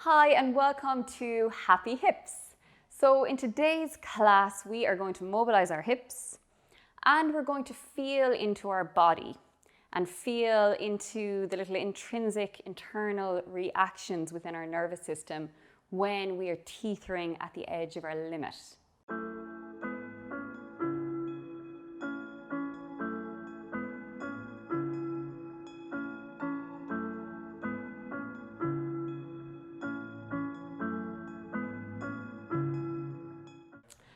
Hi and welcome to Happy Hips. So in today's class we are going to mobilize our hips and we're going to feel into our body and feel into the little intrinsic internal reactions within our nervous system when we are tethering at the edge of our limit.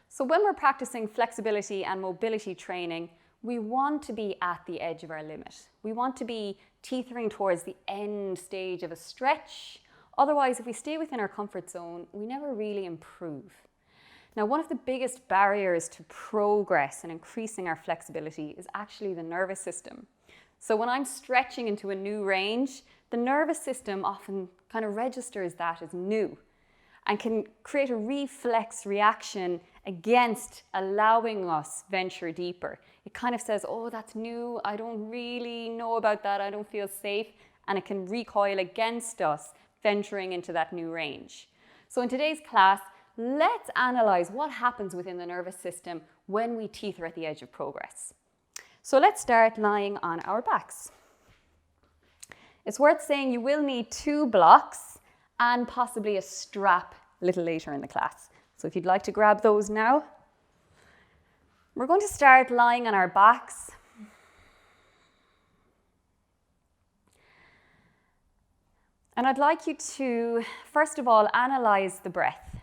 So when we're practicing flexibility and mobility training, we want to be at the edge of our limit. We want to be tethering towards the end stage of a stretch. Otherwise, if we stay within our comfort zone, we never really improve. Now, one of the biggest barriers to progress and increasing our flexibility is actually the nervous system. So when I'm stretching into a new range, the nervous system often kind of registers that as new and can create a reflex reaction against allowing us venture deeper. It kind of says, oh, that's new, I don't really know about that, I don't feel safe, and it can recoil against us venturing into that new range. So in today's class, let's analyze what happens within the nervous system when we tether at the edge of progress. So let's start lying on our backs. It's worth saying you will need 2 blocks and possibly a strap a little later in the class. So if you'd like to grab those now. We're going to start lying on our backs. And I'd like you to, first of all, analyze the breath.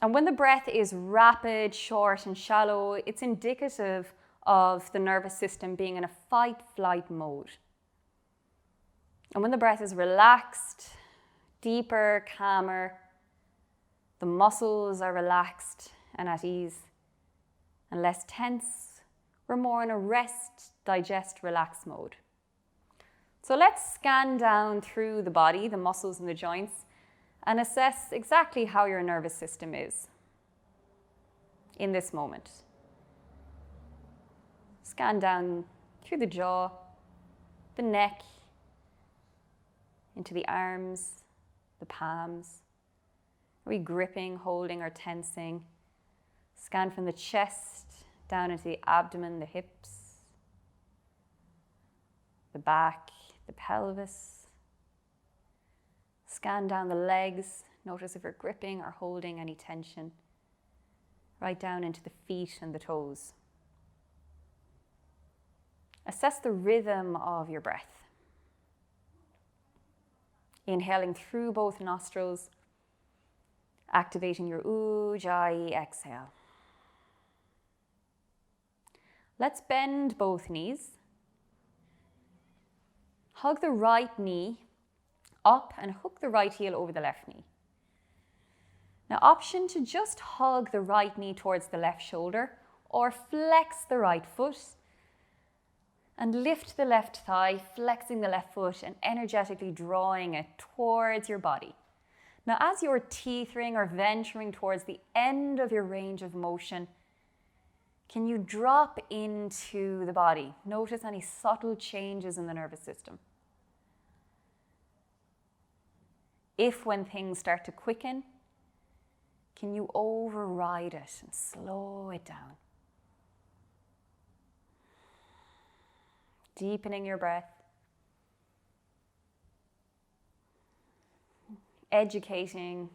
And when the breath is rapid, short, and shallow, it's indicative of the nervous system being in a fight-flight mode. And when the breath is relaxed, deeper, calmer, the muscles are relaxed and at ease and less tense, we're more in a rest, digest, relax mode. So let's scan down through the body, the muscles and the joints, and assess exactly how your nervous system is in this moment. Scan down through the jaw, the neck, into the arms, the palms. Are we gripping, holding, or tensing? Scan from the chest down into the abdomen, the hips, the back, the pelvis. Scan down the legs. Notice if you're gripping or holding any tension. Right down into the feet and the toes. Assess the rhythm of your breath. Inhaling through both nostrils, activating your Ujjayi exhale. Let's bend both knees. Hug the right knee up and hook the right heel over the left knee. Now, option to just hug the right knee towards the left shoulder or flex the right foot and lift the left thigh, flexing the left foot and energetically drawing it towards your body. Now, as you're tethering or venturing towards the end of your range of motion, can you drop into the body? Notice any subtle changes in the nervous system. If when things start to quicken, can you override it and slow it down? Deepening your breath. Educating.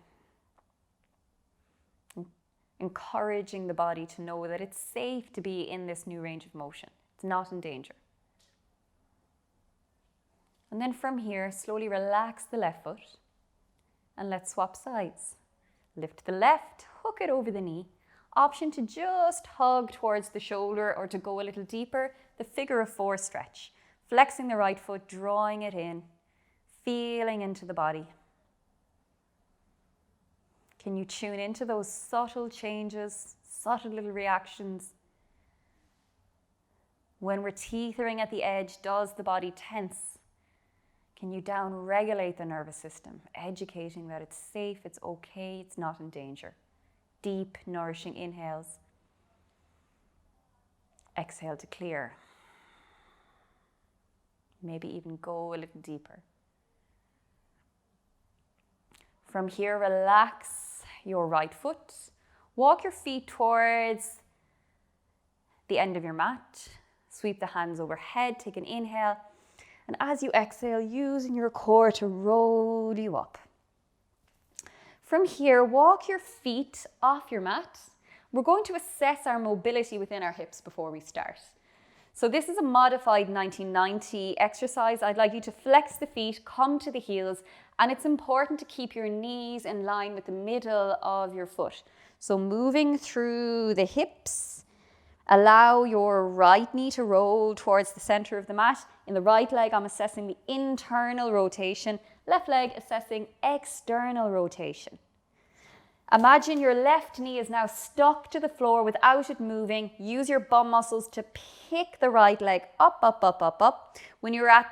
Encouraging the body to know that it's safe to be in this new range of motion. It's not in danger. And then from here, slowly relax the left foot and let's swap sides. Lift the left, hook it over the knee. Option to just hug towards the shoulder or to go a little deeper, the figure of 4 stretch. Flexing the right foot, drawing it in, feeling into the body. Can you tune into those subtle changes, subtle little reactions? When we're tethering at the edge, does the body tense? Can you down-regulate the nervous system, educating that it's safe, it's okay, it's not in danger? Deep, nourishing inhales. Exhale to clear. Maybe even go a little deeper. From here, relax your right foot. Walk your feet towards the end of your mat. Sweep the hands overhead, take an inhale. And as you exhale, using your core to roll you up. From here, walk your feet off your mat. We're going to assess our mobility within our hips before we start. So this is a modified 1990 exercise. I'd like you to flex the feet, come to the heels, and it's important to keep your knees in line with the middle of your foot. So moving through the hips, allow your right knee to roll towards the center of the mat. In the right leg, I'm assessing the internal rotation. Left leg assessing external rotation. Imagine your left knee is now stuck to the floor without it moving. Use your bum muscles to pick the right leg up, up, up, up, up. When you're at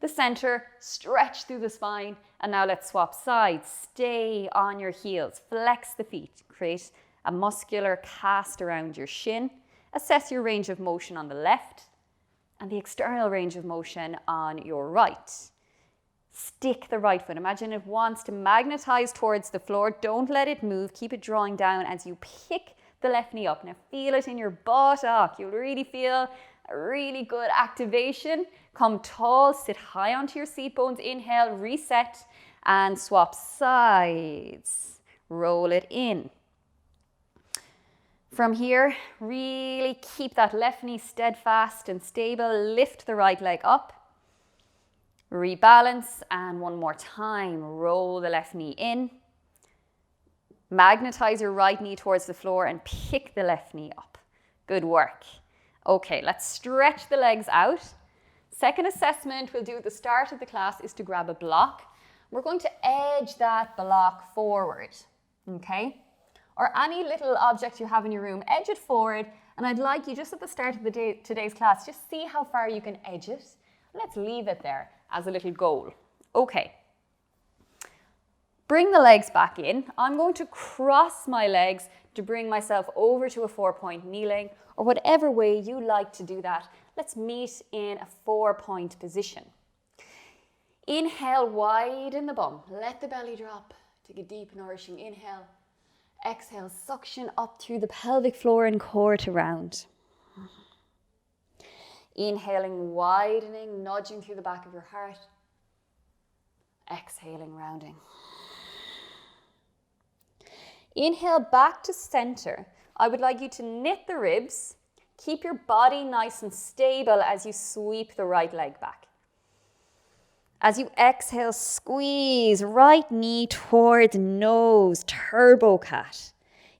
the center, stretch through the spine. And now let's swap sides. Stay on your heels. Flex the feet. Create a muscular cast around your shin. Assess your range of motion on the left and the external range of motion on your right. Stick the right foot. Imagine it wants to magnetize towards the floor. Don't let it move. Keep it drawing down as you pick the left knee up. Now feel it in your buttock. You'll really feel a really good activation. Come tall, sit high onto your seat bones. Inhale, reset, and swap sides. Roll it in. From here, really keep that left knee steadfast and stable. Lift the right leg up. Rebalance, and one more time, roll the left knee in. Magnetize your right knee towards the floor and pick the left knee up. Good work. Okay, let's stretch the legs out. Second assessment we'll do at the start of the class is to grab a block. We're going to edge that block forward, okay? Or any little object you have in your room, edge it forward. And I'd like you, just at the start of today's class, just see how far you can edge it. Let's leave it there as a little goal. Okay. Bring the legs back in. I'm going to cross my legs to bring myself over to a 4-point kneeling, or whatever way you like to do that. Let's meet in a 4-point position. Inhale, widen the bum. Let the belly drop. Take a deep, nourishing inhale. Exhale, suction up through the pelvic floor and core to round. Inhaling, widening, nudging through the back of your heart. Exhaling, rounding. Inhale back to center. I would like you to knit the ribs. Keep your body nice and stable as you sweep the right leg back. As you exhale, squeeze right knee towards nose, turbo cat.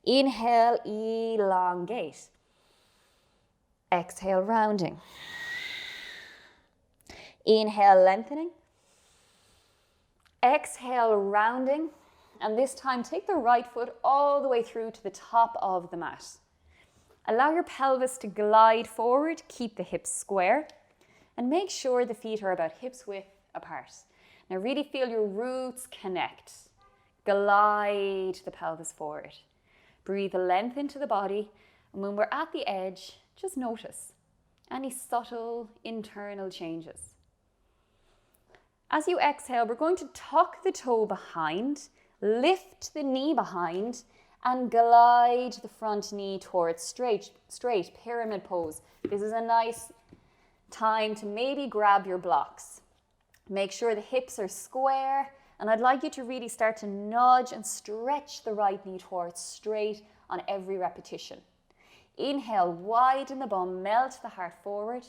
Inhale, elongate. Exhale, rounding. Inhale, lengthening. Exhale, rounding. And this time, take the right foot all the way through to the top of the mat. Allow your pelvis to glide forward. Keep the hips square. And make sure the feet are about hips width apart. Now really feel your roots connect. Glide the pelvis forward. Breathe length into the body. And when we're at the edge, just notice any subtle internal changes. As you exhale, we're going to tuck the toe behind, lift the knee behind, and glide the front knee towards straight pyramid pose. This is a nice time to maybe grab your blocks. Make sure the hips are square, and I'd like you to really start to nudge and stretch the right knee towards straight on every repetition. Inhale, widen the bum, melt the heart forward.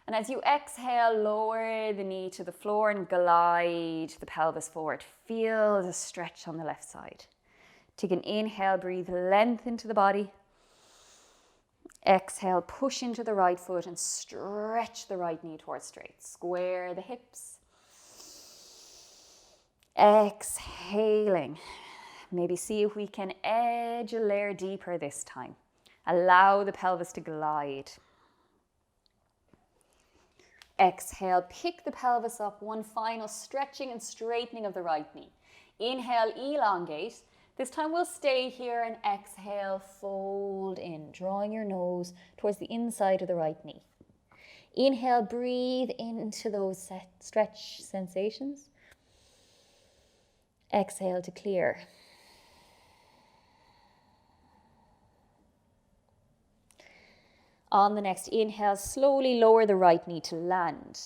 And as you exhale, lower the knee to the floor and glide the pelvis forward. Feel the stretch on the left side. Take an inhale, breathe length into the body. Exhale, push into the right foot and stretch the right knee towards straight. Square the hips. Exhaling. Maybe see if we can edge a layer deeper this time. Allow the pelvis to glide. Exhale, pick the pelvis up. One final stretching and straightening of the right knee. Inhale, elongate. This time we'll stay here and exhale, fold in, drawing your nose towards the inside of the right knee. Inhale, breathe into those stretch sensations. Exhale to clear. On the next inhale, slowly lower the right knee to land.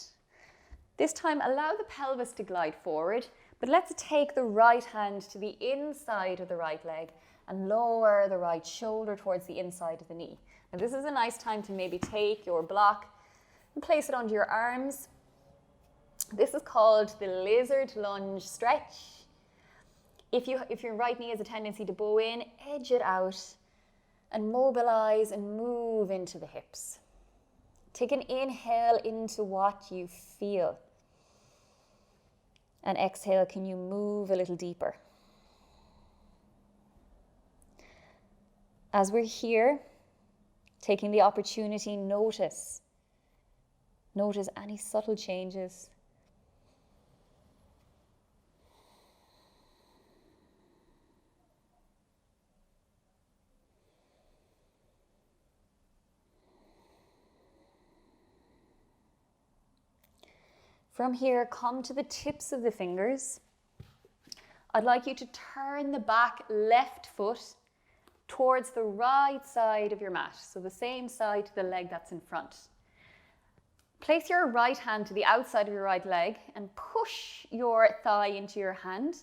This time, allow the pelvis to glide forward, but let's take the right hand to the inside of the right leg and lower the right shoulder towards the inside of the knee. Now, this is a nice time to maybe take your block and place it under your arms. This is called the lizard lunge stretch. If your right knee has a tendency to bow in, edge it out and mobilize and move into the hips. Take an inhale into what you feel. And exhale, can you move a little deeper? As we're here, taking the opportunity, notice any subtle changes. From here, come to the tips of the fingers. I'd like you to turn the back left foot towards the right side of your mat, so the same side to the leg that's in front. Place your right hand to the outside of your right leg and push your thigh into your hand.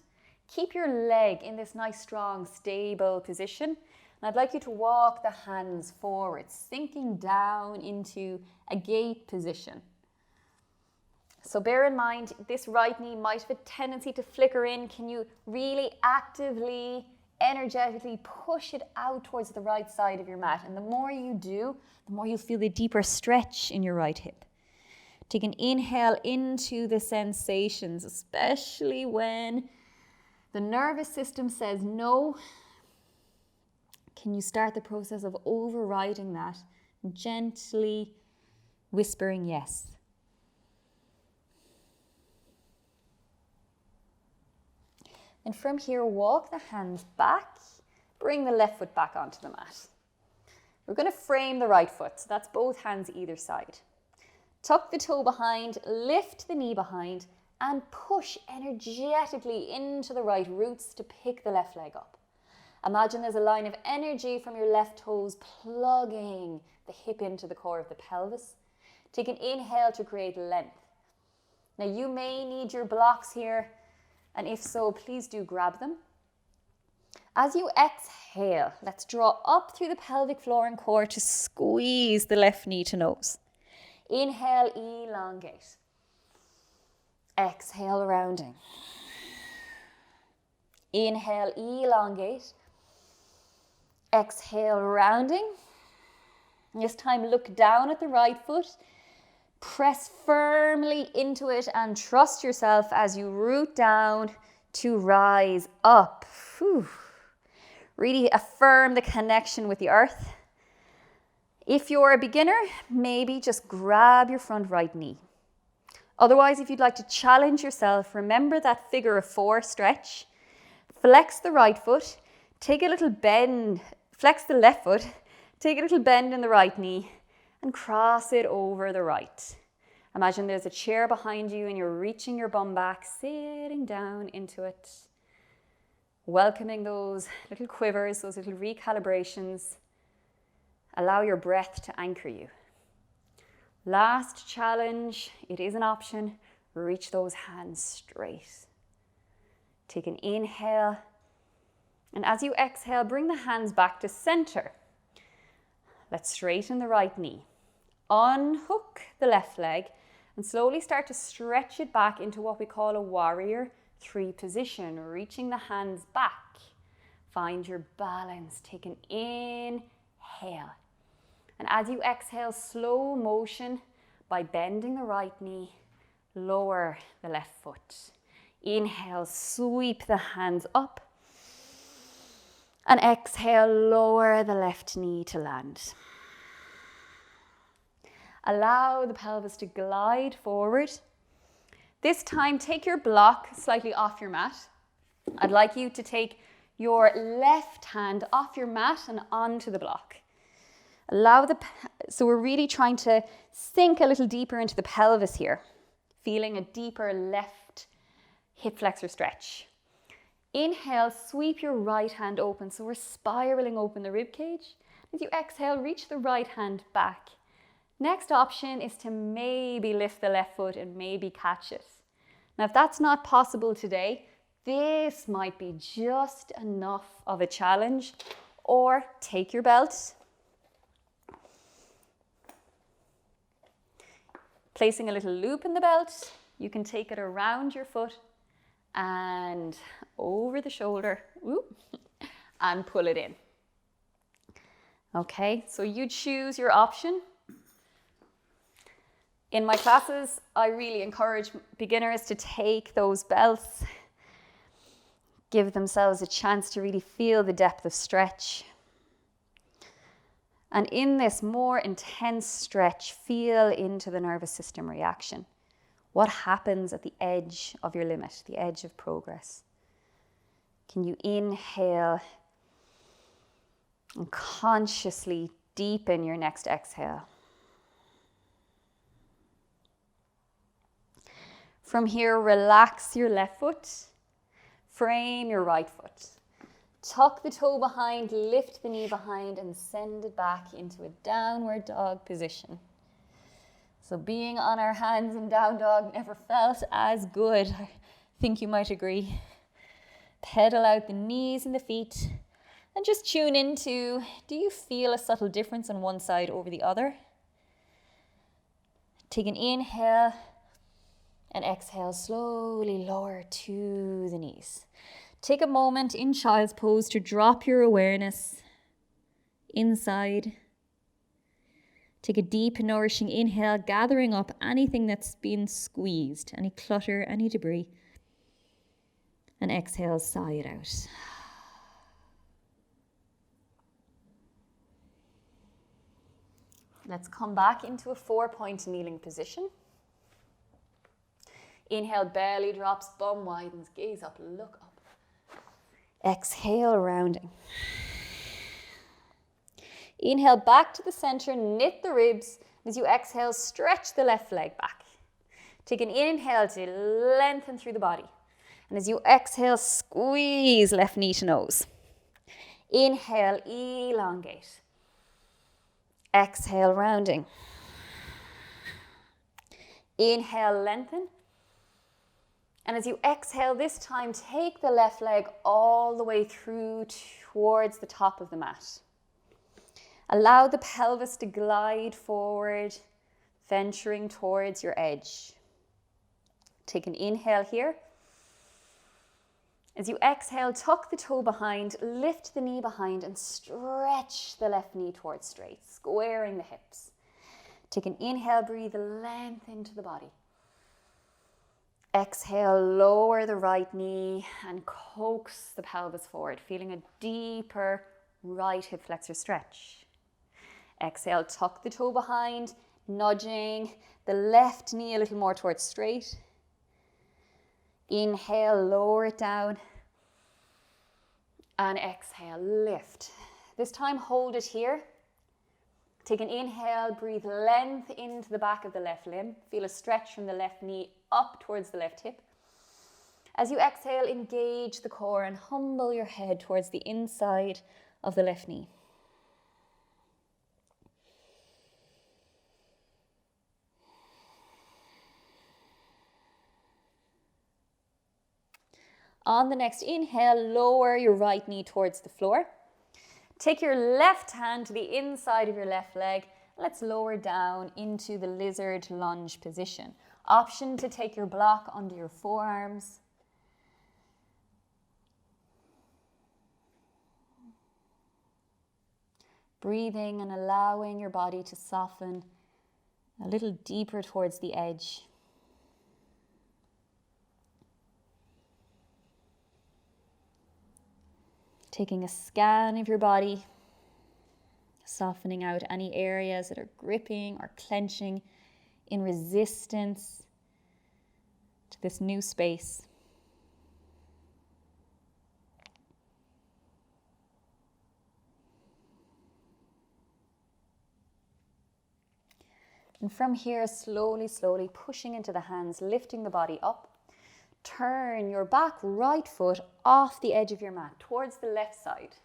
Keep your leg in this nice, strong, stable position. And I'd like you to walk the hands forward, sinking down into a gate position. So bear in mind, this right knee might have a tendency to flicker in. Can you really actively, energetically push it out towards the right side of your mat? And the more you do, the more you'll feel the deeper stretch in your right hip. Take an inhale into the sensations, especially when the nervous system says no. Can you start the process of overriding that, gently whispering yes? And from here, walk the hands back, bring the left foot back onto the mat. We're going to frame the right foot, so that's both hands either side. Tuck the toe behind, lift the knee behind, and push energetically into the right roots to pick the left leg up. Imagine there's a line of energy from your left toes plugging the hip into the core of the pelvis. Take an inhale to create length. Now you may need your blocks here, and if so, please do grab them. As you exhale, let's draw up through the pelvic floor and core to squeeze the left knee to nose. Inhale, elongate. Exhale, rounding. Inhale, elongate. Exhale, rounding. This time, look down at the right foot. Press firmly into it and trust yourself as you root down to rise up. Whew. Really affirm the connection with the earth. If you're a beginner, maybe just grab your front right knee. Otherwise, if you'd like to challenge yourself, remember that figure of four stretch. Flex the right foot, take a little bend, flex the left foot, take a little bend in the right knee, and cross it over the right. Imagine there's a chair behind you and you're reaching your bum back, sitting down into it, welcoming those little quivers, those little recalibrations. Allow your breath to anchor you. Last challenge, it is an option, reach those hands straight. Take an inhale, and as you exhale, bring the hands back to center. Let's straighten the right knee. Unhook the left leg and slowly start to stretch it back into what we call a warrior 3 position, reaching the hands back. Find your balance. Take an inhale. And as you exhale, slow motion by bending the right knee, lower the left foot. Inhale, sweep the hands up. And exhale, lower the left knee to land. Allow the pelvis to glide forward. This time, take your block slightly off your mat. I'd like you to take your left hand off your mat and onto the block. So we're really trying to sink a little deeper into the pelvis here, feeling a deeper left hip flexor stretch. Inhale, sweep your right hand open. So we're spiraling open the rib cage. As you exhale, reach the right hand back. Next option is to maybe lift the left foot and maybe catch it. Now, if that's not possible today, this might be just enough of a challenge. Or take your belt, placing a little loop in the belt. You can take it around your foot and over the shoulder, and pull it in. Okay, so you choose your option. In my classes, I really encourage beginners to take those belts, give themselves a chance to really feel the depth of stretch. And in this more intense stretch, feel into the nervous system reaction. What happens at the edge of your limit, the edge of progress? Can you inhale and consciously deepen your next exhale? From here, relax your left foot, frame your right foot. Tuck the toe behind, lift the knee behind, and send it back into a downward dog position. So being on our hands in down dog never felt as good. I think you might agree. Pedal out the knees and the feet, and just tune into, do you feel a subtle difference on one side over the other? Take an inhale, and exhale, slowly lower to the knees. Take a moment in child's pose to drop your awareness inside. Take a deep, nourishing inhale, gathering up anything that's been squeezed, any clutter, any debris. And exhale, sigh it out. Let's come back into a 4-point kneeling position. Inhale, belly drops, bum widens, gaze up, look up. Exhale, rounding. Inhale, back to the center, knit the ribs. As you exhale, stretch the left leg back. Take an inhale to lengthen through the body. And as you exhale, squeeze left knee to nose. Inhale, elongate. Exhale, rounding. Inhale, lengthen. And as you exhale this time, take the left leg all the way through towards the top of the mat. Allow the pelvis to glide forward, venturing towards your edge. Take an inhale here. As you exhale, tuck the toe behind, lift the knee behind, and stretch the left knee towards straight, squaring the hips. Take an inhale, breathe length into the body. Exhale, lower the right knee and coax the pelvis forward, feeling a deeper right hip flexor stretch. Exhale, tuck the toe behind, nudging the left knee a little more towards straight. Inhale, lower it down. And exhale, lift. This time, hold it here. Take an inhale, breathe length into the back of the left limb. Feel a stretch from the left knee up towards the left hip. As you exhale, engage the core and humble your head towards the inside of the left knee. On the next inhale, lower your right knee towards the floor. Take your left hand to the inside of your left leg. Let's lower down into the lizard lunge position. Option to take your block under your forearms. Breathing and allowing your body to soften a little deeper towards the edge. Taking a scan of your body, softening out any areas that are gripping or clenching in resistance to this new space. And from here, slowly, slowly pushing into the hands, lifting the body up. turn your back right foot off the edge of your mat towards the left side.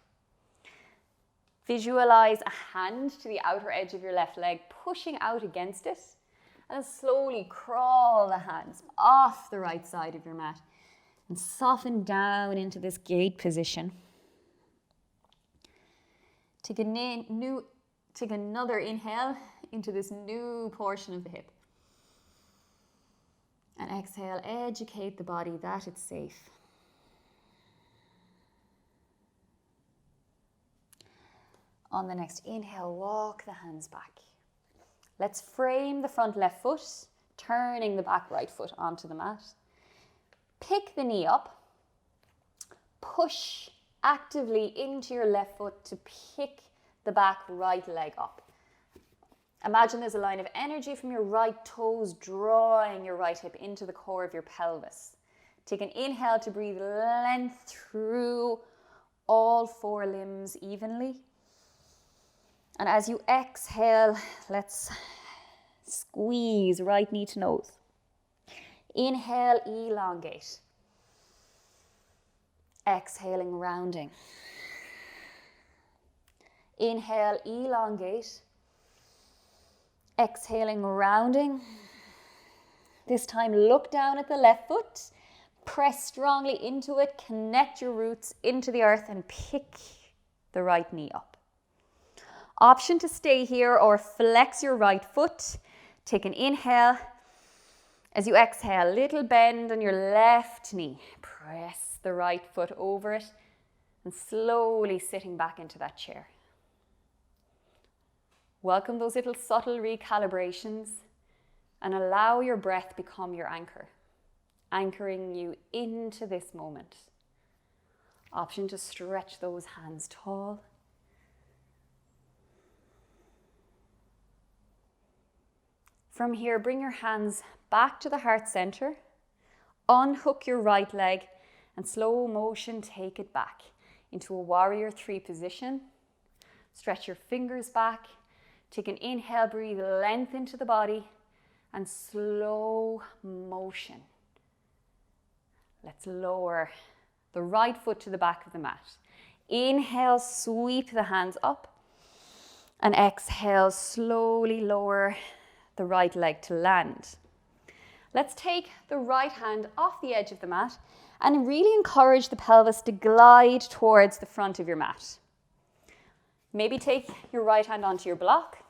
Visualize a hand to the outer edge of your left leg, pushing out against it, and slowly crawl the hands off the right side of your mat and soften down into this gate position. Take another inhale into this new portion of the hip. And exhale, educate the body that it's safe. On the next inhale, walk the hands back. Let's frame the front left foot, turning the back right foot onto the mat. Pick the knee up. Push actively into your left foot to pick the back right leg up. Imagine there's a line of energy from your right toes drawing your right hip into the core of your pelvis. Take an inhale to breathe length through all four limbs evenly. And as you exhale, let's squeeze right knee to nose. Inhale, elongate. Exhaling, rounding. Inhale, elongate. Exhaling, rounding. This time, look down at the left foot. Press strongly into it. Connect your roots into the earth and pick the right knee up. Option to stay here or flex your right foot. Take an inhale. As you exhale, little bend on your left knee. Press the right foot over it and slowly sitting back into that chair. Welcome those little subtle recalibrations and allow your breath become your anchor, anchoring you into this moment. Option to stretch those hands tall. From here, bring your hands back to the heart center. Unhook your right leg and slow motion take it back into a warrior 3 position. Stretch your fingers back. Take an inhale, breathe length into the body and slow motion. Let's lower the right foot to the back of the mat. Inhale, sweep the hands up and exhale, slowly lower the right leg to land. Let's take the right hand off the edge of the mat and really encourage the pelvis to glide towards the front of your mat. Maybe take your right hand onto your block,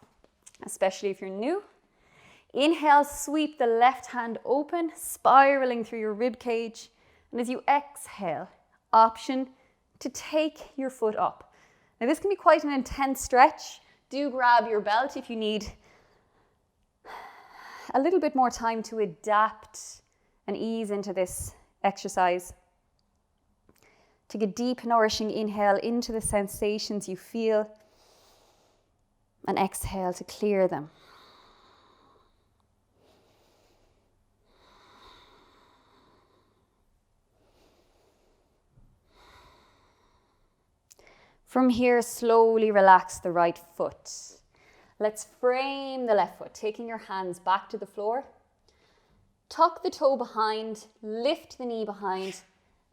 especially if you're new. Inhale, sweep the left hand open, spiraling through your rib cage. And as you exhale, option to take your foot up. Now this can be quite an intense stretch. Do grab your belt if you need a little bit more time to adapt and ease into this exercise. Take a deep, nourishing inhale into the sensations you feel and exhale to clear them. From here, slowly relax the right foot. Let's frame the left foot, taking your hands back to the floor. Tuck the toe behind, lift the knee behind,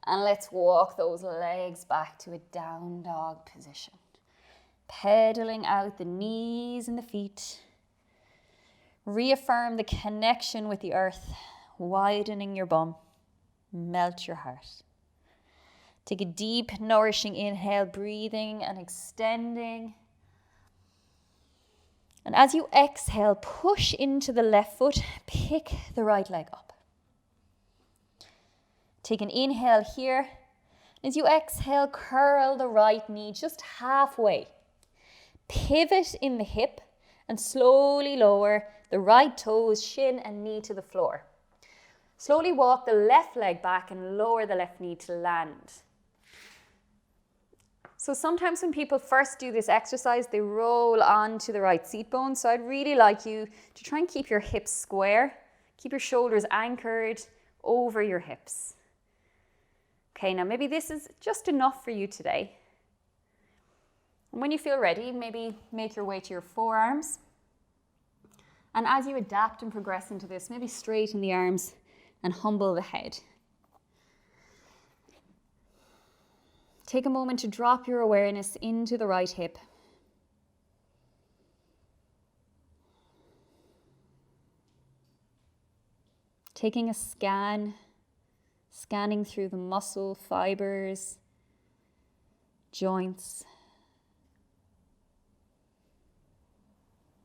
and let's walk those legs back to a down dog position. Pedaling out the knees and the feet. Reaffirm the connection with the earth, widening your bum. Melt your heart. Take a deep, nourishing inhale, breathing and extending. And as you exhale, push into the left foot, pick the right leg up. Take an inhale here. As you exhale, curl the right knee just halfway. Pivot in the hip and slowly lower the right toes, shin and knee to the floor. Slowly walk the left leg back and lower the left knee to land. So sometimes when people first do this exercise, they roll onto the right seat bone. So I'd really like you to try and keep your hips square. Keep your shoulders anchored over your hips. Okay, now maybe this is just enough for you today. And when you feel ready, maybe make your way to your forearms. And as you adapt and progress into this, maybe straighten the arms and humble the head. Take a moment to drop your awareness into the right hip. Taking a scan, scanning through the muscle fibers, joints.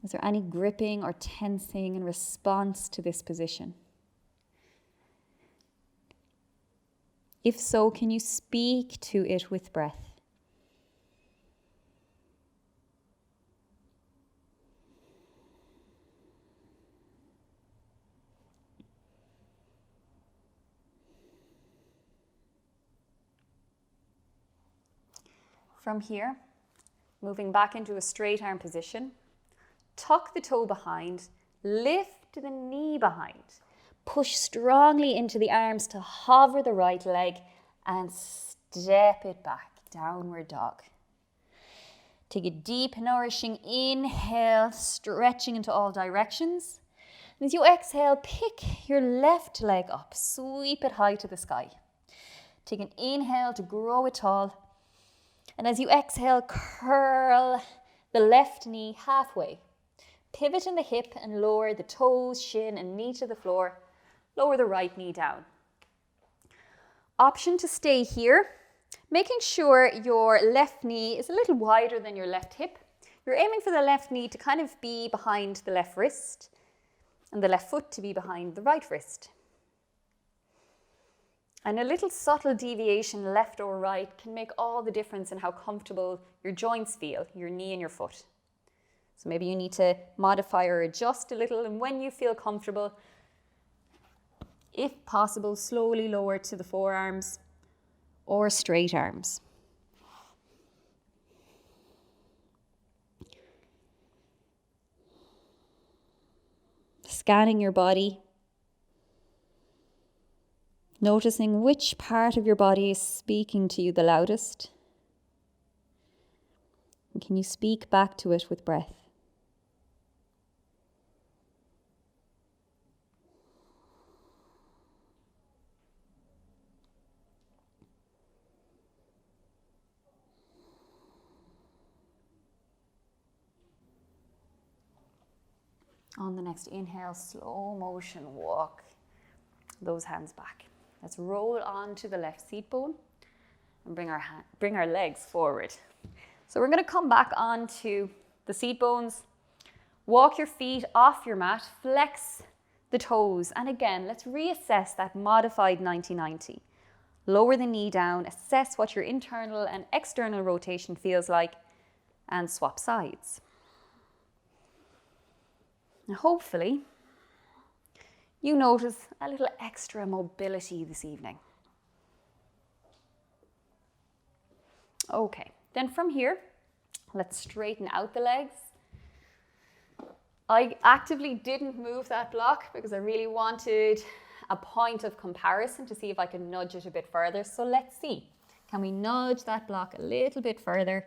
Is there any gripping or tensing in response to this position? If so, can you speak to it with breath? From here, moving back into a straight arm position, tuck the toe behind, lift the knee behind. Push strongly into the arms to hover the right leg and step it back, downward dog. Take a deep, nourishing inhale, stretching into all directions. And as you exhale, pick your left leg up, sweep it high to the sky. Take an inhale to grow it tall. And as you exhale, curl the left knee halfway. Pivot in the hip and lower the toes, shin and knee to the floor. Lower the right knee down. Option to stay here, making sure your left knee is a little wider than your left hip. You're aiming for the left knee to kind of be behind the left wrist and the left foot to be behind the right wrist. And a little subtle deviation left or right can make all the difference in how comfortable your joints feel, your knee and your foot. So maybe you need to modify or adjust a little, and when you feel comfortable, if possible, slowly lower to the forearms or straight arms. Scanning your body. Noticing which part of your body is speaking to you the loudest. And can you speak back to it with breath? On the next inhale, slow motion walk those hands back. Let's roll onto the left seat bone and bring our legs forward. So we're going to come back onto the seat bones. Walk your feet off your mat, flex the toes, and again, let's reassess that modified 90-90. Lower the knee down, assess what your internal and external rotation feels like, and swap sides. Now hopefully, you notice a little extra mobility this evening. Okay, then from here, let's straighten out the legs. I actively didn't move that block because I really wanted a point of comparison to see if I can nudge it a bit further. So let's see. Can we nudge that block a little bit further?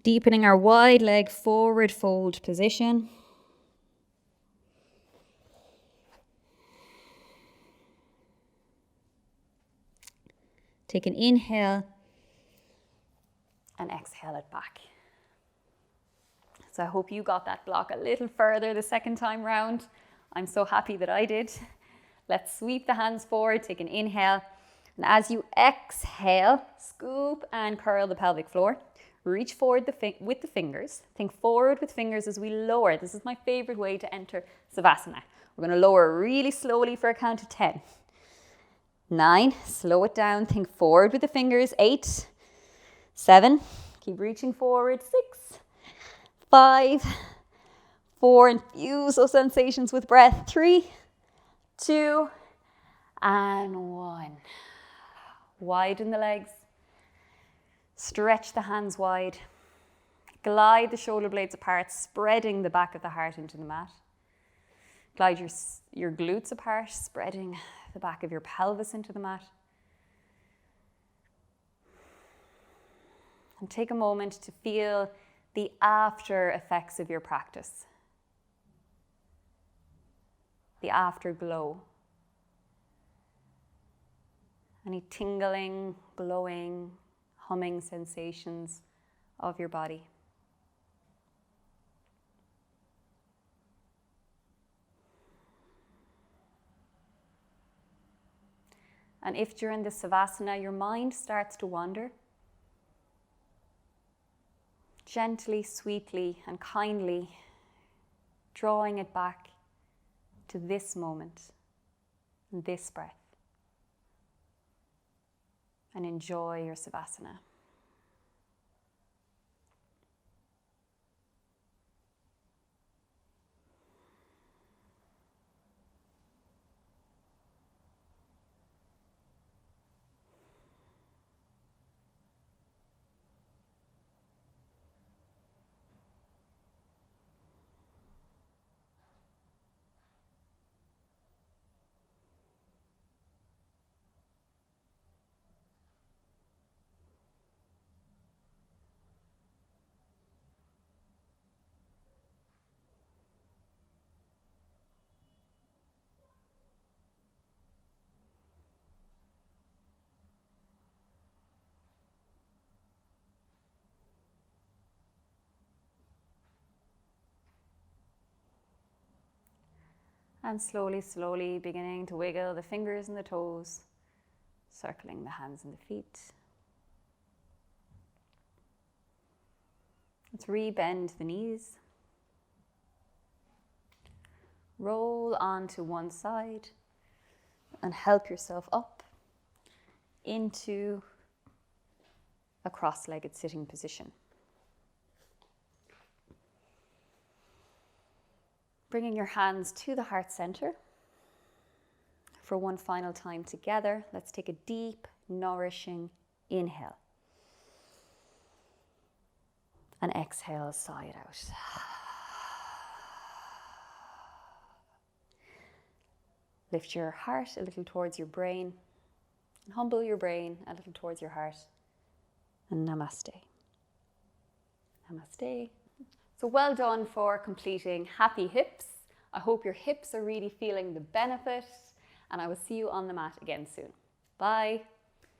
Deepening our wide leg forward fold position. Take an inhale and exhale it back. So I hope you got that block a little further the second time round. I'm so happy that I did. Let's sweep the hands forward, take an inhale. And as you exhale, scoop and curl the pelvic floor. Reach forward with the fingers. Think forward with fingers as we lower. This is my favorite way to enter Savasana. We're going to lower really slowly for a count of 10. 9, slow it down, think forward with the fingers. 8, 7, keep reaching forward. 6, 5, 4, infuse those sensations with breath. 3, 2, and 1. Widen the legs. Stretch the hands wide. Glide the shoulder blades apart, spreading the back of the heart into the mat. Glide your glutes apart, spreading the back of your pelvis into the mat. And take a moment to feel the after effects of your practice. The afterglow. any tingling, blowing, humming sensations of your body. And if during the Savasana your mind starts to wander, gently, sweetly, and kindly drawing it back to this moment and this breath. And enjoy your Savasana. And slowly, slowly beginning to wiggle the fingers and the toes, circling the hands and the feet. Let's re-bend the knees. Roll onto one side and help yourself up into a cross-legged sitting position. Bringing your hands to the heart center. For one final time together, let's take a deep, nourishing inhale. And exhale, sigh it out. Lift your heart a little towards your brain. And humble your brain a little towards your heart. And namaste. Namaste. So well done for completing Happy Hips. I hope your hips are really feeling the benefit, and I will see you on the mat again soon. Bye.